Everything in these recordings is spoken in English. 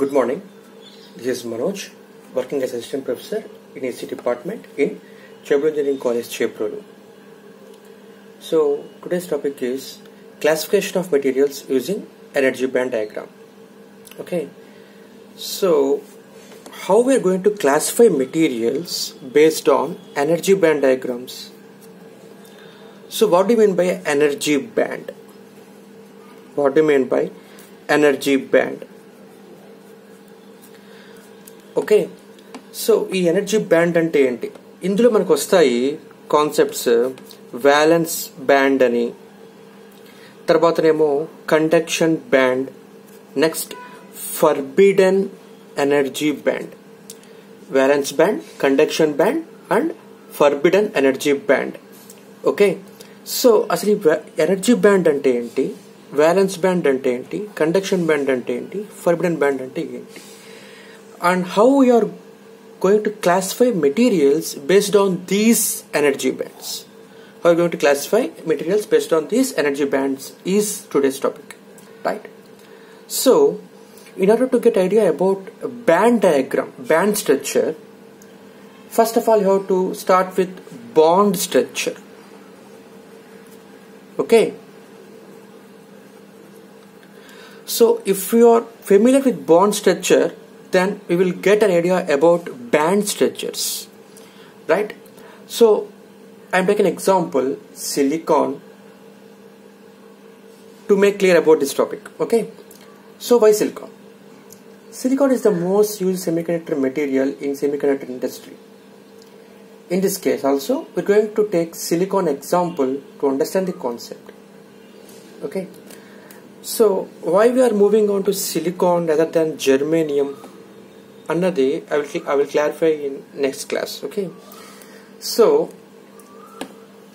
Good morning. This is Manoj, working as assistant professor in AC department in Civil Engineering College, Cheprolu. So today's topic is classification of materials using energy band diagram. Okay. So how we are going to classify materials based on energy band diagrams? So what do you mean by energy band? What do you mean by energy band? Okay so ఈ energy band అంటే ఏంటి? ఇందులో మనకు వస్తాయి concepts violence band అని, తర్వాతనేమో conduction band, next forbidden energy band. Valence band, conduction band and forbidden energy band. Okay, so అసలు ఈ ఎనర్జీ బ్యాండ్ అంటే ఏంటి, వ్యాలెన్స్ బ్యాండ్ అంటే ఏంటి, కండక్షన్ బ్యాండ్ అంటే ఏంటి, ఫర్బిడెన్ బ్యాండ్ అంటే ఏంటి, and how we are going to classify materials based on these energy bands. How we are going to classify materials based on these energy bands is today's topic, right? So in order to get idea about band diagram, band structure, first of all you have to start with bond structure. Okay, so if you are familiar with bond structure, then we will get an idea about band structures, right? So I'm taking an example, silicon, to make clear about this topic. Okay, so why silicon? Silicon is the most used semiconductor material in semiconductor industry. In this case also we're going to take silicon example to understand the concept. Okay, so why we are moving on to silicon rather than germanium annadi I will clarify in next class. Okay, so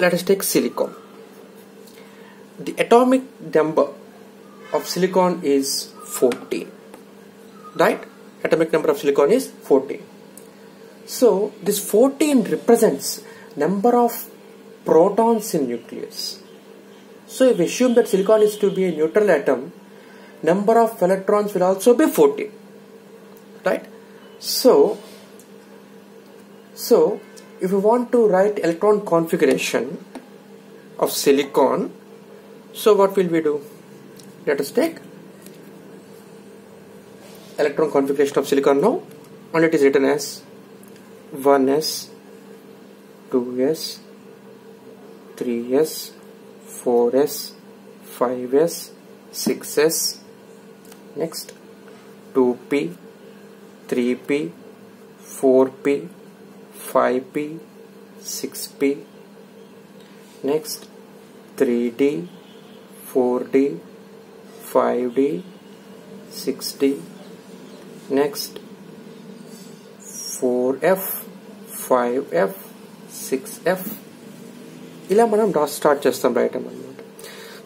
let us take silicon. The atomic number of silicon is 14, right? Atomic number of silicon is 14. So this 14 represents number of protons in nucleus. So if we assume that silicon is to be a neutral atom, number of electrons will also be 14, right? So if we want to write electron configuration of silicon, so what will we do? Let us take electron configuration of silicon now, and it is written as 1s, 2s, 3s, 4s, 5s, 6s, next 2p, 3p, 4p, 5p, 6p, next 3d, 4d, 5d, 6d, next 4f, 5f, 6f. ఇలా మనం start చేస్తాం right అన్నమాట.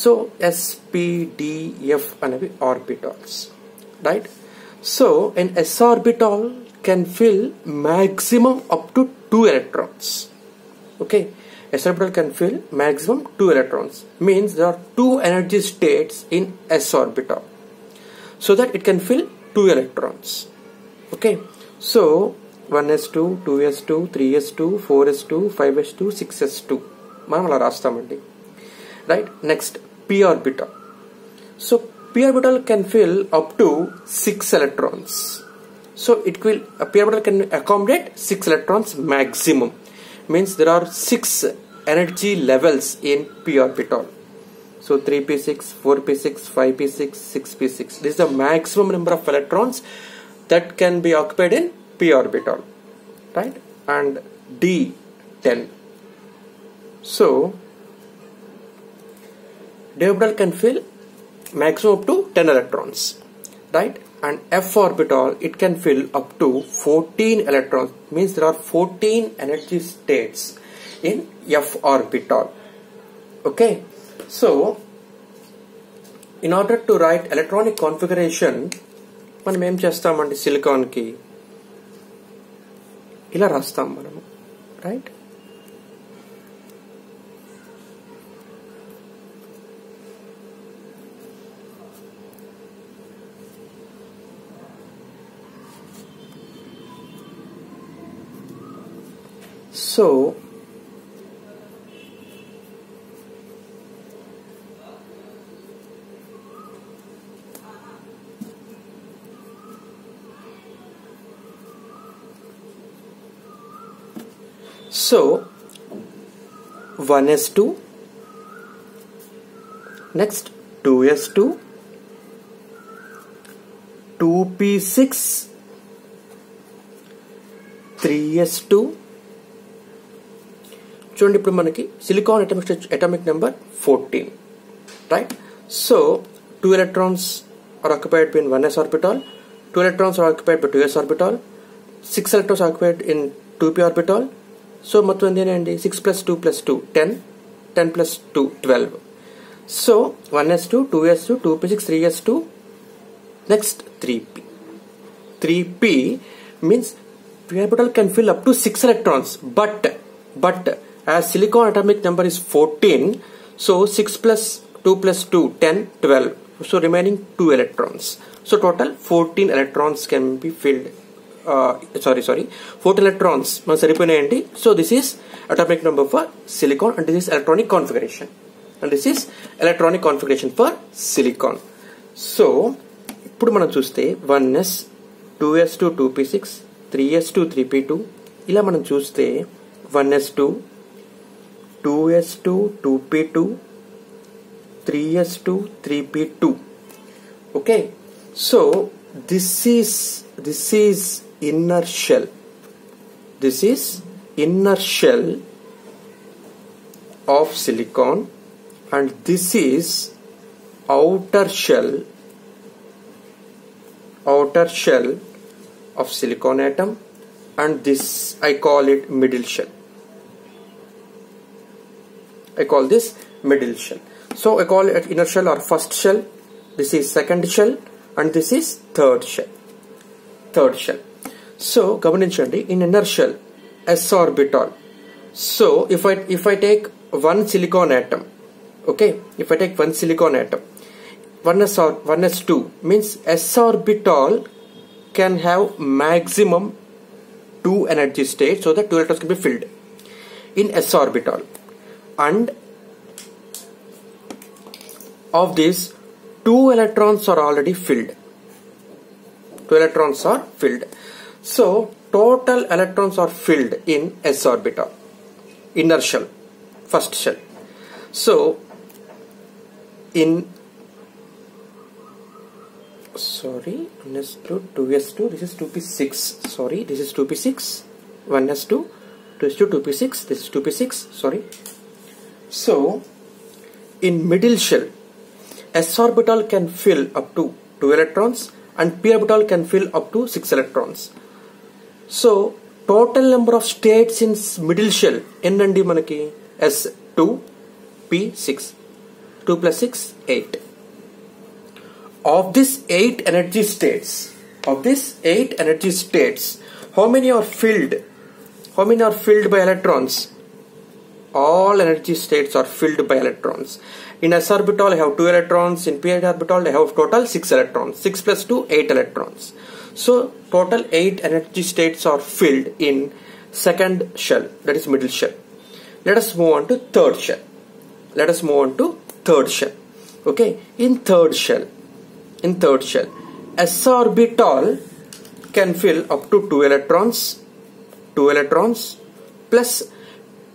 So SPDF అనేవి orbitals, right? So an s orbital can fill maximum up to 2 electrons. Okay, s orbital can fill maximum 2 electrons, means there are 2 energy states in s orbital, so that it can fill 2 electrons. Okay, so 1s2, 2s2, 3s2, 4s2, 5s2, 6s2 మనం అలా రాస్తామండి, right? Next p orbital. So p orbital can fill up to 6 electrons. So p orbital can accommodate 6 electrons maximum, means there are 6 energy levels in p orbital. So 3p6, 4p6, 5p6, 6p6. This is the maximum number of electrons that can be occupied in p orbital, right? And d10. So d orbital can fill maximum up to 10 electrons, right? And f orbital, it can fill up to 14 electrons, means there are 14 energy states in f orbital. Okay, so in order to write electronic configuration, మనం ఏం చేస్తామండి, silicon కి ఇలా రాస్తాం మనం, right? So So 1s2, next 2s2, 2p6, 3s2. చూడండి ఇప్పుడు మనకి silicon atomic number 14, right? So 2 electrons are occupied in 1s orbital, 2 electrons are occupied by 2s orbital, 6 electrons are occupied in 2p orbital. So మొత్తం ఏంటండి 6 plus 2 plus 2 10, 10 plus 2 12. So 1s2, 2s2, 2p6, 3s2, next 3p. 3p means p orbital can fill up to 6 electrons, but as silicon atomic number is 14, so 6 plus 2 plus 2 10 12, so remaining 2 electrons. So total 14 electrons can be filled. 14 electrons మనం సరిపోయినాయండి. So this is atomic number for silicon and this is electronic configuration, and this is electronic configuration for silicon. So ఇప్పుడు మనం చూస్తే 1s, 2s2, 2p6, 3s2, 3p2, ఇలా మనం చూస్తే 1s2, 2s2, 2p2, 3s2, 3p2. Okay, so this is inner shell. This is inner shell of silicon, and this is outer shell of silicon atom, and this I call it middle shell. I call this middle shell. So I call it inner shell or first shell. This is second shell, and this is third shell. So గమనించండి, in inner shell s orbital. So if I take one silicon atom, okay, if I take one silicon atom, 1s2 means s orbital can have maximum 2 energy states, so that 2 electrons can be filled in s orbital, and of these 2 electrons are already filled. 2 electrons are filled. So total electrons are filled in s orbital, inner shell, first shell. So in 1s2, 2s2, this is 2p6, sorry, this is 2p6, 1s2, 2s2, 2p6, this is 2p6, sorry. So in middle shell, s orbital can fill up to 2 electrons and p orbital can fill up to 6 electrons. So total number of states in middle shell enandi manaki s2 p6, 2 plus 6 8. Of this 8 energy states, how many are filled by electrons? All energy states are filled by electrons. In s orbital I have 2 electrons, in p orbital I have total 6 electrons. 6 plus 2 8 electrons. So total 8 energy states are filled in second shell, that is middle shell. Let us move on to third shell. Okay, in third shell s orbital can fill up to 2 electrons plus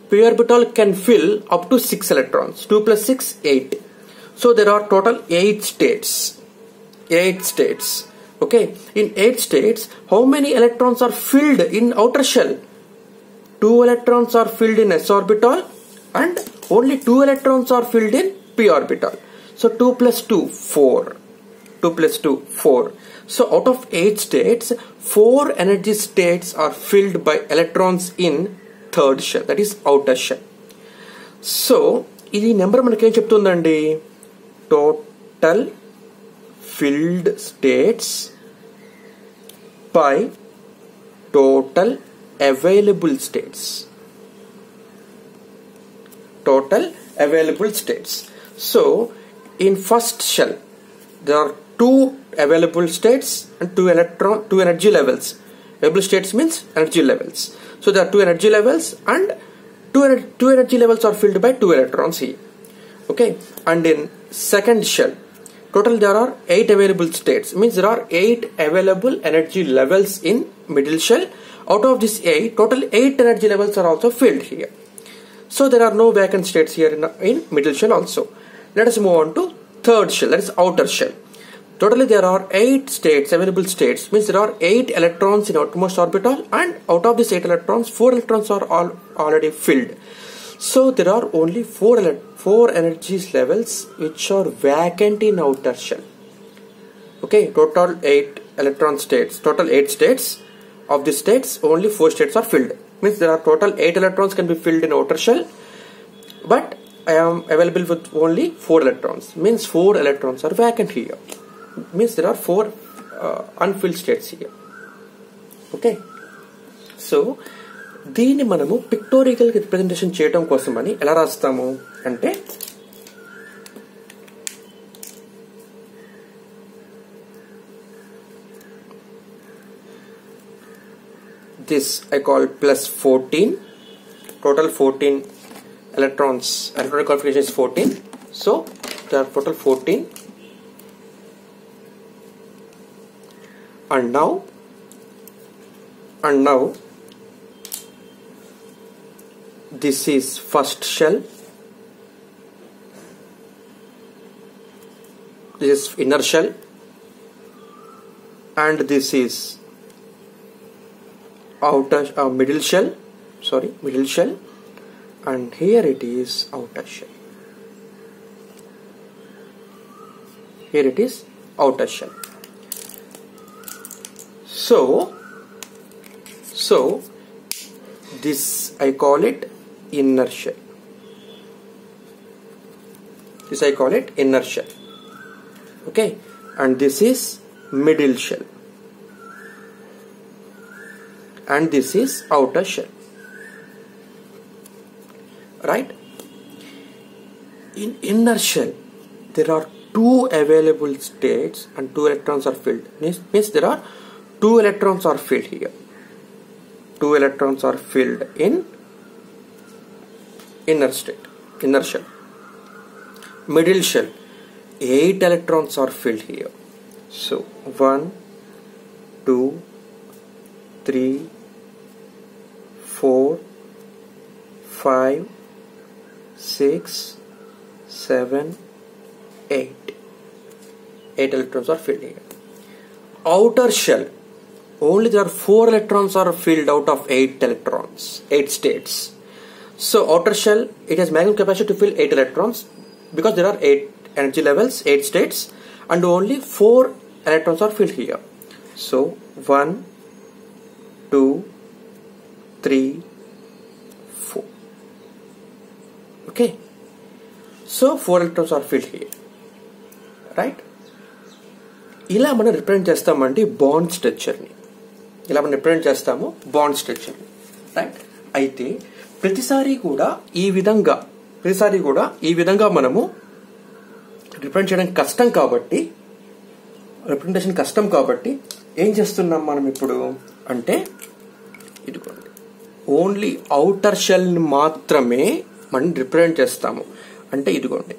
p orbital can fill up to 6 electrons. 2 plus 6 8. So there are total 8 states. Okay, in 8 states, how many electrons are filled in outer shell? 2 electrons are filled in s orbital and only 2 electrons are filled in p orbital. So 2 plus 2 4. So out of 8 states, 4 energy states are filled by electrons in third shell, that is outer shell. So ఇది number మనకి ఏం చెప్తుందండి? Total filled states by total available states. So in first shell there are 2 available states and 2 energy levels. Available states means energy levels. So So there are two energy levels, and two energy levels are filled by two electrons here. Okay, and in second shell, total there are 8 available states. Means there are 8 available energy levels in middle shell. Out of this 8, total 8 energy levels are also filled here. So there are no vacant states here in middle shell also. Let us move on to third shell, that is outer shell. Totally there are 8 states, available states. Means there are 8 electrons in outermost orbital, and out of these 8 electrons, 4 electrons are already filled. So there are only 4 energy levels which are vacant in outer shell. Okay, total 8 electron states, total 8 states. Of these states, only 4 states are filled. Means there are total 8 electrons can be filled in outer shell, but I am available with only 4 electrons. Means 4 electrons are vacant here. Means there are 4 unfilled states here. Okay, so దీన్ని మనము పిక్టోరికల్ representation చేయడం కోసమని ఎలా రాస్తాము అంటే, this I call plus 14, total 14 electrons, electronic configuration is 14, so there are total 14, and now this is first shell, this is inner shell, and this is outer middle shell, and here it is outer shell. Here it is outer shell. So this I call it inner shell. This I call it inner shell. Okay, and this is middle shell, and this is outer shell. Right? In inner shell, there are 2 available states and 2 electrons are filled. Means there are 2 electrons are filled here. 2 electrons are filled in inner shell. Middle shell, 8 electrons are filled here. So 1, 2, 3, 4, 5, 6, 7, 8. 8 electrons are filled here. Outer shell, only there are 4 electrons are filled out of 8 electrons, 8 states. So outer shell, it has maximum capacity to fill 8 electrons because there are 8 energy levels, 8 states, and only 4 electrons are filled here. So 1, 2, 3, 4. Okay, so 4 electrons are filled here. Right? ఇలా మనం represent చేస్తామండి bond స్ట్రక్చర్ని. Right? అయితే ప్రతిసారి కూడా ఈ విధంగా మనము represent చేయడం కష్టం కాబట్టి ఏం చేస్తున్నాం మనం ఇప్పుడు అంటే, ఇదిగోండి, ఓన్లీ అవుటర్ షెల్ ని మాత్రమే మనం రిప్రజెంట్ చేస్తాము. అంటే ఇదిగోండి,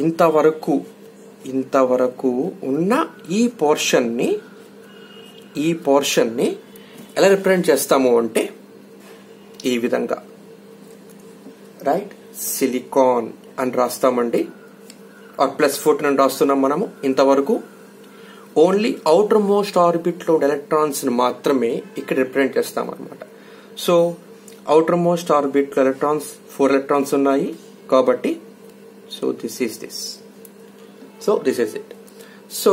ఇంతవరకు ఉన్న ఈ పోర్షన్ ని ఎలా రిప్రజెంట్ చేస్తాము అంటే ఈ విధంగా, రైట్, సిలికాన్ అని రాస్తామండి, ఆర్ +14 అని రాస్తున్నాం మనము. ఇంతవరకు ఓన్లీ అవుటర్ మోస్ట్ ఆర్బిట్ లో ఎలక్ట్రాన్స్ ని మాత్రమే ఇక్కడ రిప్రజెంట్ చేస్తాం అనమాట. So outer most orbit electrons 4 electrons ఉన్నాయి కాబట్టి, so this is it. So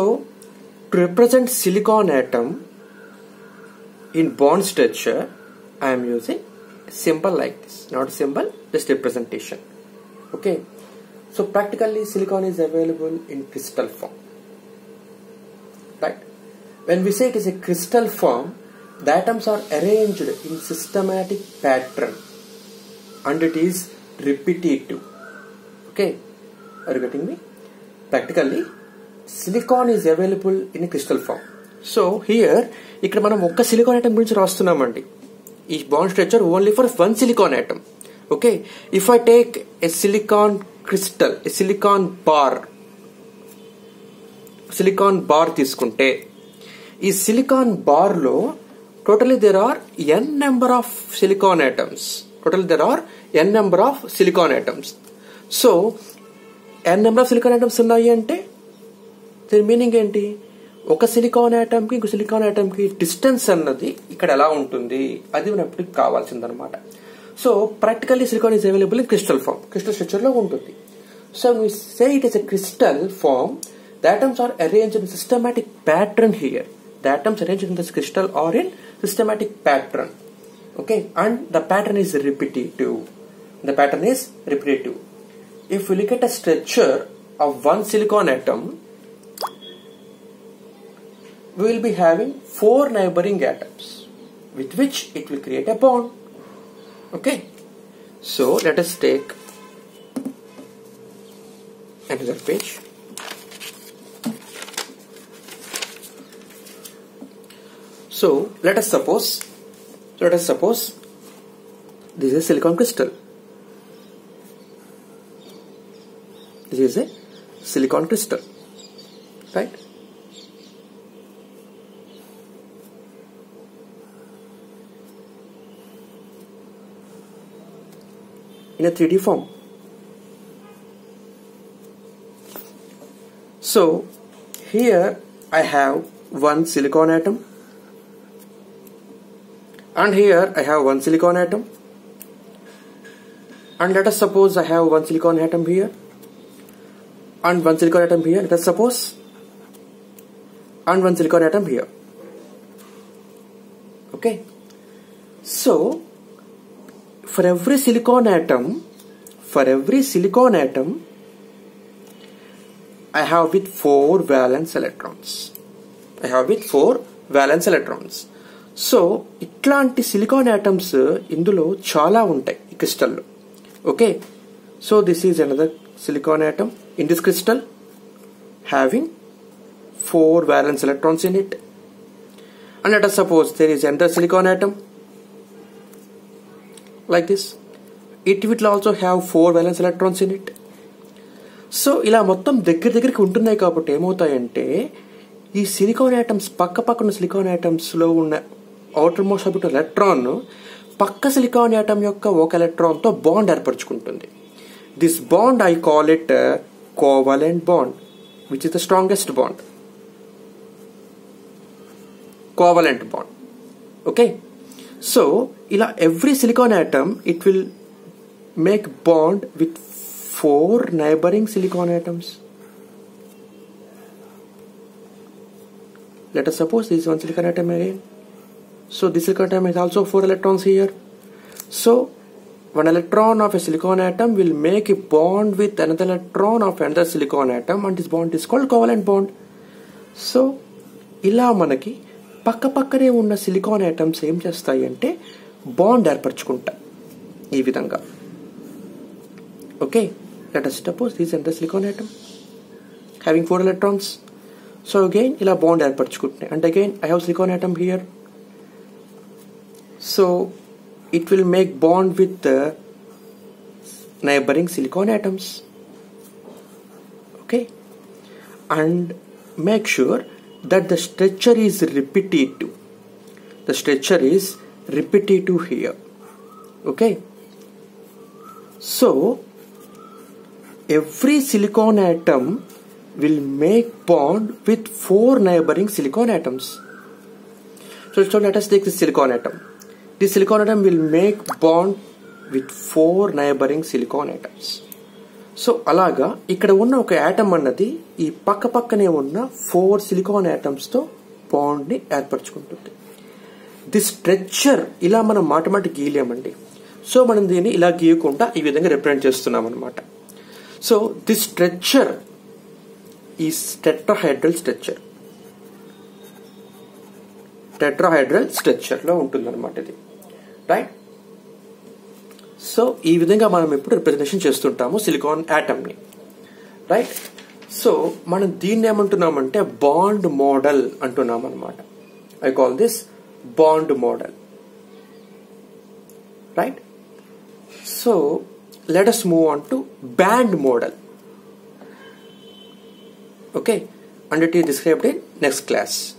to represent silicon atom in bond structure, I am using symbol like this, not symbol, just representation. Okay, so practically silicon is available in crystal form, right? When we say it is a crystal form, the atoms are arranged in systematic pattern and it is repetitive. Okay, are you getting me? Practically silicon is available in a crystal form. So here ఇక్కడ మనం ఒక్క silicon atom గురించి రాస్తున్నామండి. ఈ bond structure only for one silicon atom. Okay, if I take a silicon crystal, a silicon bar తీసుకుంటే ఈ silicon bar లో totally there are N number of silicon atoms. So N number of silicon atoms ఉన్నాయి అంటే దీని meaning ఏంటి? ఒక silicon atom కి ఇంకో సిలికాన్ ఆటమ్ కి డిస్టెన్స్ అన్నది ఇక్కడ ఎలా ఉంటుంది అది మనకి కావాల్సిందనమాట. So practically silicon is available in crystal form, crystal structure లో ఉంటుంది. So we say it is a crystal form. The atoms are arranged in systematic pattern here. The atoms arranged in this crystal are in systematic pattern. Okay, and the pattern is repetitive. If we look at a structure of one silicon atom, we will be having 4 neighboring atoms with which it will create a bond. Okay, so let us take another page. So let us suppose this is a silicon crystal. This is a silicon crystal, right? In a 3D form. So here I have one silicon atom, and here I have one silicon atom, and let us suppose I have one silicon atom here and one silicon atom here, let us suppose, and one silicon atom here. Okay, so for every silicon atom I have with 4 valence electrons. So ఇట్లాంటి silicon atoms ఇందులో చాలా ఉంటాయి ఈ క్రిస్టల్లో. Okay, so this is another silicon atom in this crystal having 4 valence electrons in it. And let us suppose there is another silicon atom like this. It will also have 4 valence electrons in it. So ఇలా మొత్తం దగ్గరికి ఉంటున్నాయి కాబట్టి ఏమవుతాయంటే ఈ silicon atoms పక్కన silicon atoms లో ఉన్న అవుటర్ మోస్ట్ ఆర్బిటల్ ఎలక్ట్రాన్ పక్క సిలికాన్ ఆటమ్ యొక్క ఒక ఎలక్ట్రాన్ తో బాండ్ ఏర్పరచుకుంటుంది. This bond I call it covalent bond, which is the strongest bond. Covalent bond. Okay, so ఇలా every silicon atom it will make bond with 4 neighboring silicon atoms. Let us suppose this is one silicon atom again. So this silicon atom has also 4 electrons here. So one electron of a silicon atom will make a bond with another electron of another silicon atom, and this bond is called covalent bond. So ఇలా మనకి పక్కనే ఉన్న silicon atoms ఏం చేస్తాయి అంటే bond ఏర్పరచుకుంటాయి ఈ విధంగా. Okay, let us suppose this is another silicon atom having 4 electrons. So again ila bond ఏర్పరచుకుంటున్నాయి, and again I have silicon atom here. So it will make bond with the neighboring silicon atoms. Okay, and make sure that the structure is repetitive here. Okay, so every silicon atom will make bond with 4 neighboring silicon atoms. So let us take this silicon atom. This silicon atom will make bond with 4 neighboring silicon atoms. So అలాగా ఇక్కడ ఉన్న ఒక atom అన్నది ఈ పక్కనే ఉన్న 4 silicon atoms తో bond ని ఏర్పరచుకుంటుంది. దిస్ స్ట్రక్చర్ ఇలా మనం మాటమాటి గీయలేమండి. సో మనం దీన్ని ఇలా గీయకుండా ఈ విధంగా రిప్రజెంట్ చేస్తున్నాం అన్నమాట. So this structure is tetrahedral structure లో ఉంటుందన్నమాట ఇది, రైట్? సో ఈ విధంగా మనం ఇప్పుడు రిప్రజెంటేషన్ చేస్తుంటాము సిలికాన్ ఆటమ్ ని, రైట్? సో మనం దీన్ని ఏమంటున్నామంటే బాండ్ మోడల్ అంటున్నాం అనమాట. I call this bond model. right? So let us move on to band model. Okay, and it is described in next class.